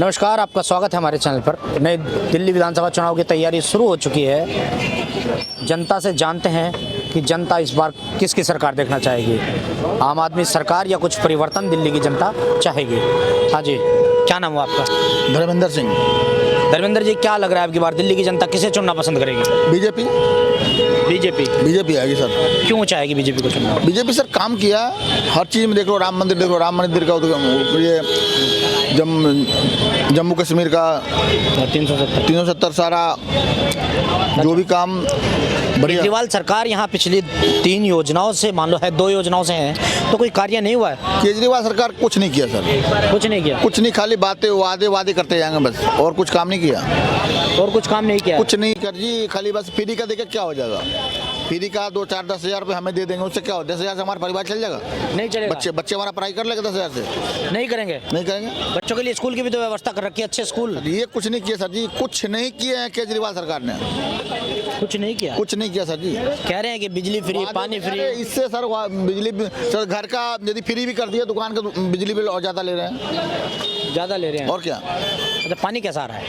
नमस्कार, आपका स्वागत है हमारे चैनल पर। नई दिल्ली विधानसभा चुनाव की तैयारी शुरू हो चुकी है। जनता से जानते हैं कि जनता इस बार किसकी सरकार देखना चाहेगी, आम आदमी सरकार या कुछ परिवर्तन दिल्ली की जनता चाहेगी। हाँ जी, क्या नाम हुआ आपका? धर्मेंद्र सिंह। धर्मेंद्र जी, क्या लग रहा है आपकी बार दिल्ली की जनता किसे चुनना पसंद करेगी? बीजेपी बीजेपी आएगी सर। क्यों चाहेगी बीजेपी को चुनना? बीजेपी सर काम किया हर चीज़ में, देख लो राम मंदिर, देखो राम मंदिर का ये जम्मू कश्मीर का 370 सारा जो भी काम बढ़िया। केजरीवाल सरकार यहाँ पिछली 3 योजनाओं से, मान लो है 2 योजनाओं से हैं, तो कोई कार्य नहीं हुआ है। केजरीवाल सरकार कुछ नहीं किया सर, कुछ नहीं किया, कुछ नहीं, खाली बातें वादे करते जाएंगे बस, और कुछ काम नहीं किया। और कुछ काम नहीं किया, कुछ नहीं कर जी, खाली बस फ्री का देखे क्या हो जाएगा। फ्री का 2-4-10 हज़ार रुपये हमें दे देंगे, उससे क्या हो? 10 हज़ार से हमारा परिवार चल जाएगा? नहीं चलेगा। बच्चे हमारा पढ़ाई कर लेगा 10 हज़ार से? नहीं करेंगे। बच्चों के लिए स्कूल की भी तो व्यवस्था कर रखी है, अच्छे स्कूल। ये कुछ नहीं किया सर जी, कुछ नहीं किए हैं केजरीवाल सरकार ने, कुछ नहीं किया, कुछ नहीं किया सर जी। कह रहे हैं कि बिजली फ्री, पानी फ्री। इससे सर बिजली सर घर का यदि फ्री भी कर दिया, दुकान का बिजली बिल और ज़्यादा ले रहे हैं, ज़्यादा ले रहे हैं। और क्या? अच्छा, पानी कैसा आ रहा है?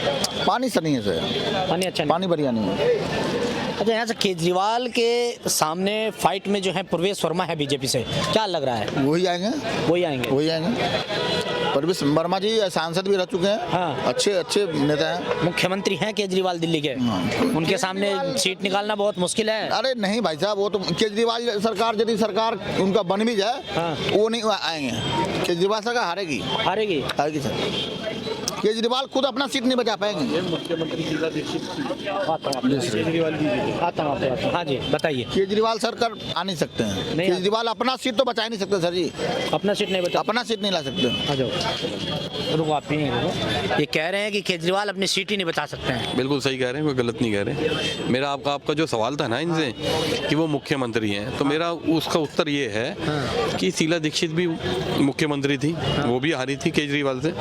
पानी सर नहीं है सर, पानी अच्छा नहीं। पानी बढ़िया नहीं है। अच्छा, यहाँ से केजरीवाल के सामने फाइट में जो है प्रवेश वर्मा है बीजेपी से, क्या लग रहा है? वही आएंगे, वही आएंगे। प्रवेश वर्मा जी सांसद भी रह चुके हैं। हाँ। अच्छे नेता हैं, मुख्यमंत्री हैं केजरीवाल दिल्ली के। उनके सामने सीट निकालना बहुत मुश्किल है। अरे नहीं भाई साहब, वो तो केजरीवाल सरकार, यदि सरकार उनका बन भी जाए, हाँ। वो नहीं आएंगे। केजरीवाल सरकार हारेगी सर। केजरीवाल खुद अपना सीट नहीं बचा पाएंगे। हाँ जी, बताइए। केजरीवाल सरकार आ नहीं सकते हैं, केजरीवाल अपना सीट तो बचा ही नहीं सकते सर जी, अपना सीट नहीं बचा, अपना सीट नहीं ला सकते। आ जाओ, रुको आप ही नहीं रुको। ये कह रहे हैं कि केजरीवाल अपनी सीट ही नहीं बचा सकते हैं। बिल्कुल सही कह रहे हैं, कोई गलत नहीं कह रहे। मेरा आपका जो सवाल था ना इनसे कि वो मुख्यमंत्री हैं, तो मेरा उसका उत्तर ये है कि शीला दीक्षित भी मुख्यमंत्री थी, वो भी हारी थी केजरीवाल से।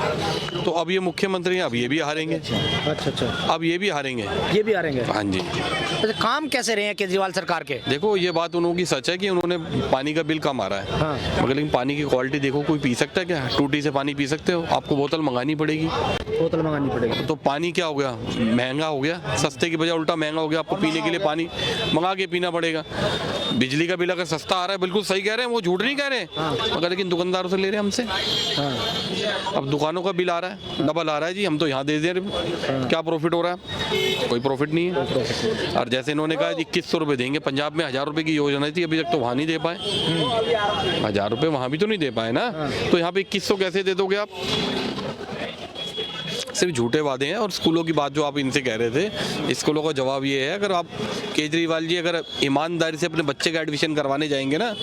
तो अब ये मुख्यमंत्री हैं, अब ये भी हारेंगे। अच्छा, अब ये भी हारेंगे। हाँ जी। अच्छा, काम कैसे रहे हैं केजरीवाल सरकार के? देखो, ये बात उन्हों की सच है कि उन्होंने पानी का बिल कम आ रहा है। हाँ। मगर लेकिन पानी की क्वालिटी देखो, कोई पी सकता है क्या? टूटी से पानी पी सकते हो? आपको बोतल मंगानी पड़ेगी। तो पानी क्या हो गया? महंगा हो गया, सस्ते की बजाय उल्टा महंगा हो गया। आपको पीने के लिए पानी मंगा के पीना पड़ेगा। बिजली का बिल अगर सस्ता आ रहा है, बिल्कुल सही कह रहे हैं, वो झूठ नहीं कह रहे हैं, मगर लेकिन दुकानदारों से ले रहे हैं हमसे। अब दुकानों का बिल आ रहा है, डबल आ रहा है जी, हम तो यहाँ दे दे रहे हैं। क्या प्रॉफिट हो रहा है? कोई प्रॉफिट नहीं है। और जैसे इन्होंने कहा 2100 रुपये देंगे, पंजाब में 1000 रुपये की योजना थी, अभी तक तो वहाँ नहीं दे पाए। 1000 रुपये वहाँ भी तो नहीं दे पाए ना, तो यहाँ पे 2100 कैसे दे दोगे आप? सिर्फ झूठे वादे हैं। और स्कूलों की बात जो आप इनसे कह रहे थे, स्कूलों का जवाब ये है, अगर आप केजरीवाल जी अगर ईमानदारी से अपने बच्चे का एडमिशन करवाने जाएंगे ना,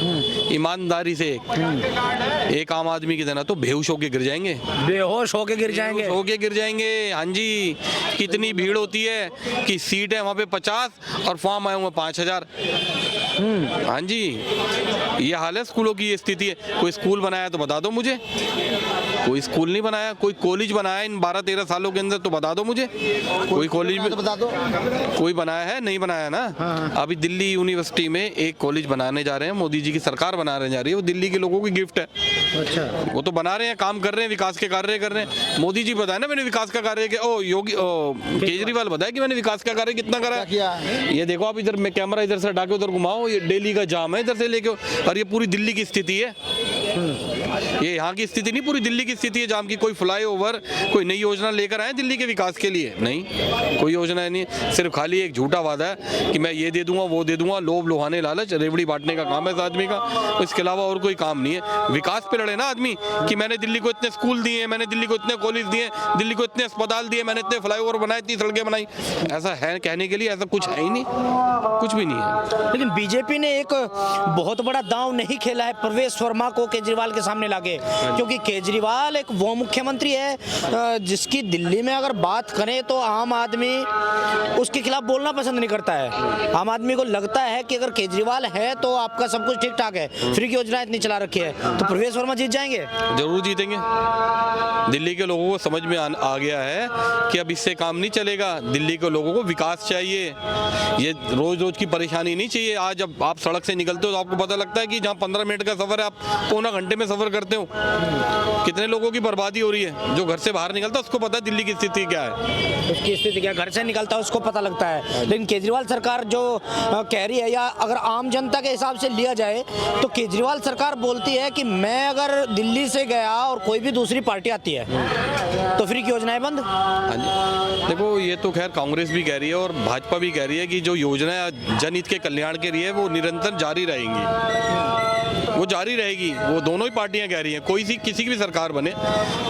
ईमानदारी से एक आम आदमी की तरह, तो बेहोश होके गिर जाएंगे। बेहोश होके गिर जाएंगे। हाँ जी, कितनी भीड़ होती है कि सीट है वहाँ पे 50 और फॉर्म आए हुए 5000। हाँ जी, ये हाल है स्कूलों की, ये स्थिति है। कोई स्कूल बनाया तो बता दो मुझे। कोई स्कूल नहीं बनाया। कोई कॉलेज बनाया इन 12-13 सालों के अंदर तो बता दो मुझे। कोई कॉलेज में बता दो, कोई बनाया है? नहीं बनाया ना। हाँ। अभी दिल्ली यूनिवर्सिटी में एक कॉलेज बनाने जा रहे हैं, मोदी जी की सरकार बनाने जा रही है, वो दिल्ली के लोगों की गिफ्ट है। अच्छा, वो तो बना रहे हैं, काम कर रहे हैं, विकास के कार्य कर रहे हैं। मोदी जी बताया ना मैंने विकास का कार्य केजरीवाल बताया कि मैंने विकास का कार्य कितना करा है। ये देखो आप, इधर मैं कैमरा इधर से हटा के उधर घुमाओ, ये दिल्ली का जाम है इधर से लेके, और ये पूरी दिल्ली की स्थिति है। ये यहाँ की स्थिति नहीं, पूरी दिल्ली की स्थिति है जाम की। कोई फ्लाईओवर, कोई नई योजना लेकर आए दिल्ली के विकास के लिए? नहीं, कोई योजना नहीं। सिर्फ खाली एक झूठा वादा है कि मैं ये दे दूंगा, वो दे दूंगा, लोभ लोहाने लालच, रेवड़ी बांटने का काम है इस आदमी का। इसके अलावा और कोई काम नहीं है। विकास पे लड़े ना आदमी कि मैंने दिल्ली को इतने स्कूल दिए, मैंने दिल्ली को इतने कॉलेज दिए, दिल्ली को इतने अस्पताल दिए, मैंने इतने फ्लाईओवर बनाए, इतनी सड़कें बनाई। ऐसा है कहने के लिए? ऐसा कुछ है ही नहीं, कुछ भी नहीं है। लेकिन बीजेपी ने एक बहुत बड़ा दांव नहीं खेला है प्रवेश वर्मा को केजरीवाल के सामने लाके, क्योंकि केजरीवाल एक वो मुख्यमंत्री है जिसकी दिल्ली में अगर बात करें तो आम आदमी उसके खिलाफ बोलना पसंद नहीं करता है। आम आदमी को लगता है कि अगर केजरीवाल है तो आपका सब कुछ ठीक ठाक है, फ्री की योजना इतनी चला रखी है, तो प्रवेश वर्मा जीत जाएंगे। जरूर जीतेंगे। दिल्ली के लोगों को समझ में आ गया है कि अब इससे काम नहीं चलेगा। दिल्ली के लोगों को विकास चाहिए, ये रोज रोज की परेशानी नहीं चाहिए। आज जब आप सड़क से निकलते हो तो आपको पता लगता है कि जहाँ 15 मिनट का सफर है आप पौना घंटे में सफर करते हो, कितने लोगों की बर्बादी हो रही है। जो घर से बाहर निकलता है उसको पता है दिल्ली की स्थिति क्या है, उसकी स्थिति क्या, घर से निकलता है उसको पता लगता है। लेकिन केजरीवाल सरकार जो कह रही है, या अगर आम जनता के हिसाब से लिया जाए तो केजरीवाल सरकार बोलती है कि मैं अगर दिल्ली से गया और कोई भी दूसरी पार्टी आती है तो फ्री की योजनाएं बंद। हाँ जी, देखो ये तो खैर कांग्रेस भी कह रही है और भाजपा भी कह रही है कि जो योजना जनहित के कल्याण के लिए वो निरंतर जारी रहेंगी, वो जारी रहेगी। वो दोनों ही पार्टियां कह रही हैं, कोई सी किसी की भी सरकार बने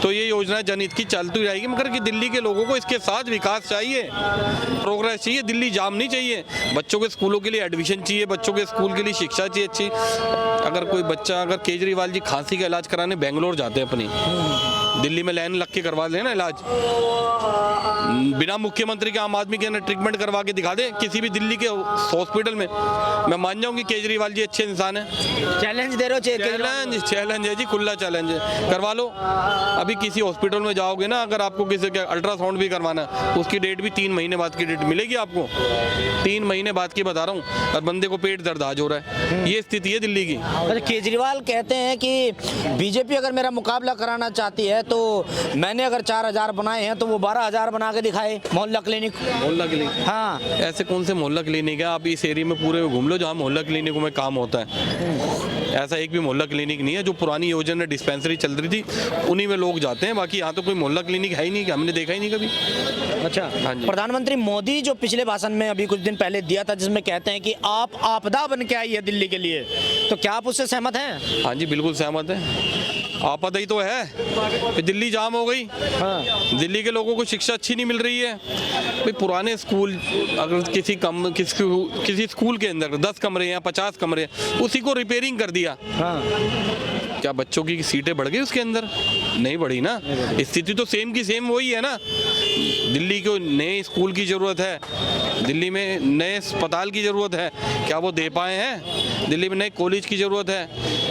तो ये योजना जनहित की चलती रहेगी, मगर कि दिल्ली के लोगों को इसके साथ विकास चाहिए, प्रोग्रेस चाहिए, दिल्ली जाम नहीं चाहिए। बच्चों के स्कूलों के लिए एडमिशन चाहिए, बच्चों के स्कूल के लिए शिक्षा चाहिए अच्छी। अगर कोई बच्चा, अगर केजरीवाल जी खांसी का इलाज कराने बेंगलोर जाते हैं अपनी, दिल्ली में लाइन लग के करवा लेना इलाज, बिना मुख्यमंत्री के आम आदमी के अंदर ट्रीटमेंट करवा के दिखा दे किसी भी दिल्ली के हॉस्पिटल में, मैं मान जाऊंगी केजरीवाल जी अच्छे इंसान है। चैलेंज दे रहे हो, चैलेंज है जी, खुला चैलेंज है, करवा लो। अभी किसी हॉस्पिटल में जाओगे ना, अगर आपको किसी का अल्ट्रासाउंड भी करवाना है, उसकी डेट भी 3 महीने बाद की डेट मिलेगी आपको, 3 महीने बाद की बता रहा हूँ। और बंदे को पेट दर्द आज हो रहा है, ये स्थिति है दिल्ली की। केजरीवाल कहते हैं कि बीजेपी अगर मेरा मुकाबला कराना चाहती है तो मैंने अगर 4000 बनाए हैं तो वो 12000 बना के दिखाए। मोहल्ला क्लिनिक, हाँ, ऐसे कौन से मोहल्ला क्लिनिक है? आप इस एरिया में पूरे घूम लो जहाँ मोहल्ला क्लिनिकों में काम होता है, ऐसा एक भी मोहल्ला क्लिनिक नहीं है। जो पुरानी योजना डिस्पेंसरी चल रही थी उन्हीं में लोग जाते हैं, बाकी यहाँ तो कोई मोहल्ला क्लिनिक है ही नहीं, हमने देखा ही नहीं कभी। अच्छा, हाँ जी। प्रधानमंत्री मोदी जो पिछले भाषण में अभी कुछ दिन पहले दिया था, जिसमें कहते हैं कि आप आपदा बन के आई है दिल्ली के लिए, तो क्या आप उससे सहमत हैं? हाँ जी, बिल्कुल सहमत है। आपदा ही तो है, दिल्ली जाम हो गई। हाँ। दिल्ली के लोगों को शिक्षा अच्छी नहीं मिल रही है। भाई पुराने स्कूल, अगर किसी स्कूल के अंदर 10 कमरे या 50 कमरे, उसी को रिपेयरिंग कर दिया। हाँ। क्या बच्चों की सीटें बढ़ गई उसके अंदर? नहीं बढ़ी ना। स्थिति तो सेम की सेम वही है ना। दिल्ली को नए स्कूल की ज़रूरत है, दिल्ली में नए अस्पताल की ज़रूरत है, क्या वो दे पाए हैं? दिल्ली में नए कॉलेज की ज़रूरत है,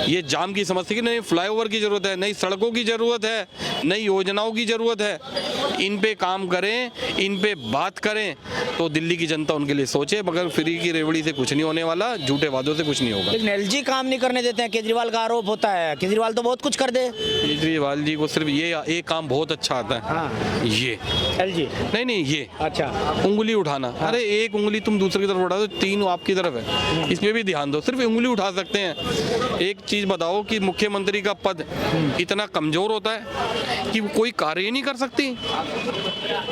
ये जाम की समस्या की नई फ्लाईओवर की ज़रूरत है, नई सड़कों की ज़रूरत है, नई योजनाओं की ज़रूरत है। इन पे काम करें, इन पे बात करें तो दिल्ली की जनता उनके लिए सोचे, मगर फ्री की रेवड़ी से कुछ नहीं होने वाला, झूठे वादों से कुछ नहीं होगा। लेकिन एलजी काम नहीं करने देते हैं, केजरीवाल का आरोप होता है। केजरीवाल तो बहुत कुछ कर दे। केजरीवाल जी को सिर्फ ये एक काम बहुत अच्छा आता है। हाँ। ये एलजी, नहीं ये, अच्छा, उंगली उठाना। अरे एक उंगली तुम दूसरी की तरफ उठा दो, 3 आपकी तरफ है, इसमें भी ध्यान दो। सिर्फ उंगली उठा सकते हैं। एक चीज बताओ कि मुख्यमंत्री का पद इतना कमजोर होता है कि वो कोई कार्य ही नहीं कर सकती,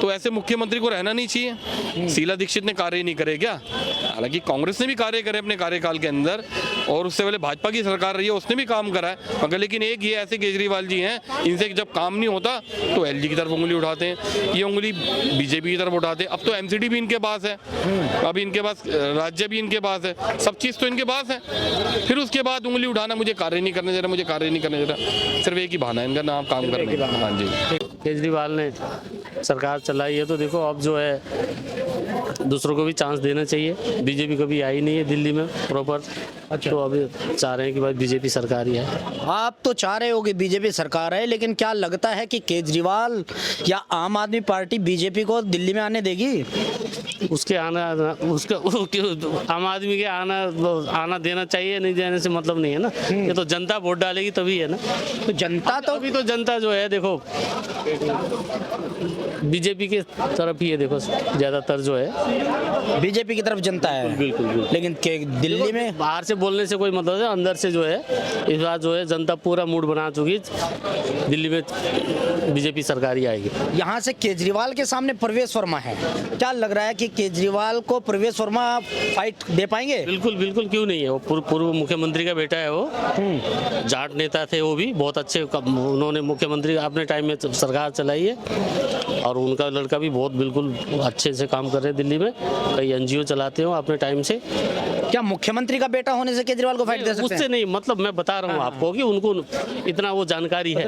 तो ऐसे मुख्यमंत्री को रहना नहीं चाहिए। शीला दीक्षित ने कार्य नहीं करे क्या? हालांकि कांग्रेस ने भी कार्य करे अपने कार्यकाल के अंदर, और उससे पहले भाजपा की सरकार रही है, उसने भी काम करा है, मगर लेकिन एक ये ऐसे केजरीवाल जी हैं, इनसे जब काम नहीं होता तो एलजी की तरफ उंगली उठाते हैं, ये उंगली बीजेपी की तरफ उठाते हैं। अब तो एमसीडी भी इनके पास है, अभी इनके पास राज्य भी इनके पास है, सब चीज़ तो इनके पास है। फिर उसके बाद उंगली उठाना, मुझे कार्य नहीं करने दे रहा, मुझे कार्य नहीं करने दे रहा, सिर्फ एक ही बहाना है इनका, नाम काम करने का। हाँ जी, केजरीवाल ने सरकार चलाई है तो देखो अब जो है दूसरों को भी चांस देना चाहिए। बीजेपी कभी आई नहीं है दिल्ली में प्रॉपर, तो अभी चाह रहे हैं कि भाई बीजेपी सरकार ही है। आप तो चाह रहे हो कि बीजेपी सरकार है, लेकिन क्या लगता है कि केजरीवाल या आम आदमी पार्टी बीजेपी को दिल्ली में आने देगी? उसके आना, उसका आम आदमी के आना देना चाहिए, नहीं देने से मतलब नहीं है ना। ये तो जनता वोट डालेगी तभी है ना। तो जनता तो अभी तो जनता जो है देखो बीजेपी के तरफ ही है, देखो ज्यादातर जो है बीजेपी की तरफ जनता है। बिल्कुल। लेकिन दिल्ली में बाहर से बोलने से कोई मतलब है, अंदर से जो है इस बार जो है जनता पूरा मूड बना चुकी, दिल्ली में बीजेपी सरकार ही आएगी। यहाँ से केजरीवाल के सामने प्रवेश वर्मा है, क्या लग रहा है कि केजरीवाल को प्रवेश वर्मा फाइट दे पाएंगे? बिल्कुल क्यों नहीं है, वो पूर्व मुख्यमंत्री का बेटा है, वो जाट नेता थे, वो भी बहुत अच्छे, उन्होंने मुख्यमंत्री अपने टाइम में सरकार चलाई है, और उनका लड़का भी बहुत बिल्कुल अच्छे से काम कर रहे हैं दिल्ली में, कई एनजीओ चलाते हो अपने टाइम से। क्या मुख्यमंत्री का बेटा होने से केजरीवाल को फाइट दे सकते हैं? उससे नहीं, मतलब मैं बता रहा हूँ आपको कि उनको इतना वो जानकारी है,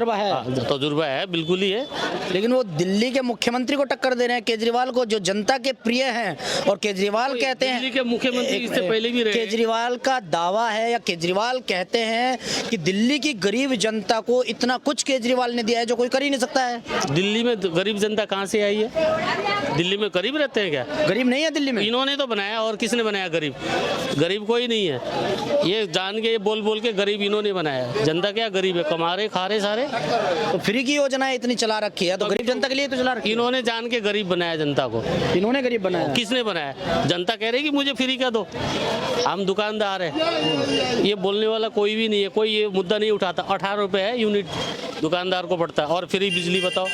तजुर्बा है, बिल्कुल ही है। लेकिन वो दिल्ली के मुख्यमंत्री को टक्कर दे रहे हैं, केजरीवाल को, जो जनता के प्रिय हैं और केजरीवाल कहते हैं, दिल्ली के मुख्यमंत्री इससे पहले भी रहे। केजरीवाल का दावा है या केजरीवाल कहते हैं कि दिल्ली की गरीब जनता को इतना कुछ केजरीवाल ने दिया है जो कोई कर ही नहीं सकता है। दिल्ली में गरीब जनता कहाँ से आई है? दिल्ली में गरीब रहते हैं क्या? गरीब नहीं है दिल्ली में। इन्होंने तो बनाया, और किसने बनाया गरीब? गरीब कोई नहीं है। ये जान के, ये बोल बोल के गरीब इन्होंने बनाया। जनता क्या गरीब है? कमा रहे, खा रहे सारे। तो फ्री की योजना इतनी चला रखी है तो गरीब जनता के लिए तो चला रखी है। इन्होंने जान के गरीब बनाया जनता को। इन्होंने गरीब बनाया। किसने बनाया? जनता कह रही कि मुझे फ्री का दो। हम दुकानदार है, ये बोलने वाला कोई भी नहीं है, कोई ये मुद्दा नहीं उठाता। 18 रुपए है यूनिट दुकानदार को पड़ता है, और फ्री बिजली बताओ।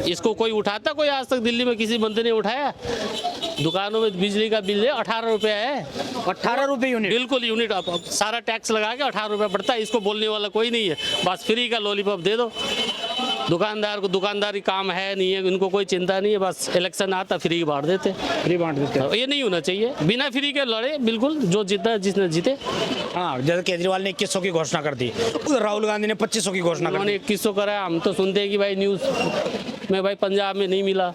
इसको कोई उठाता? कोई आज तक दिल्ली में किसी मंत्री ने उठाया? दुकानों में बिजली का बिल है 18 रुपया है। 18 रुपए यूनिट? बिल्कुल यूनिट। अब सारा टैक्स लगा के 18 रुपया पड़ता है। इसको बोलने वाला कोई नहीं है। बस फ्री का लॉलीपॉप दे दो दुकानदार को। दुकानदारी काम है नहीं है, इनको कोई चिंता नहीं है। बस इलेक्शन आता फ्री बांट देते। फ्री बांट देते। ये नहीं होना चाहिए। बिना फ्री के लड़े, बिल्कुल जो जीता जिसने जीते। हाँ, जैसे केजरीवाल ने 2100 की घोषणा कर दी, राहुल गांधी ने 2500 की घोषणा कर दी। उन्होंने 2100 करा। हम तो सुनते हैं कि भाई न्यूज़ में भाई पंजाब में नहीं मिला।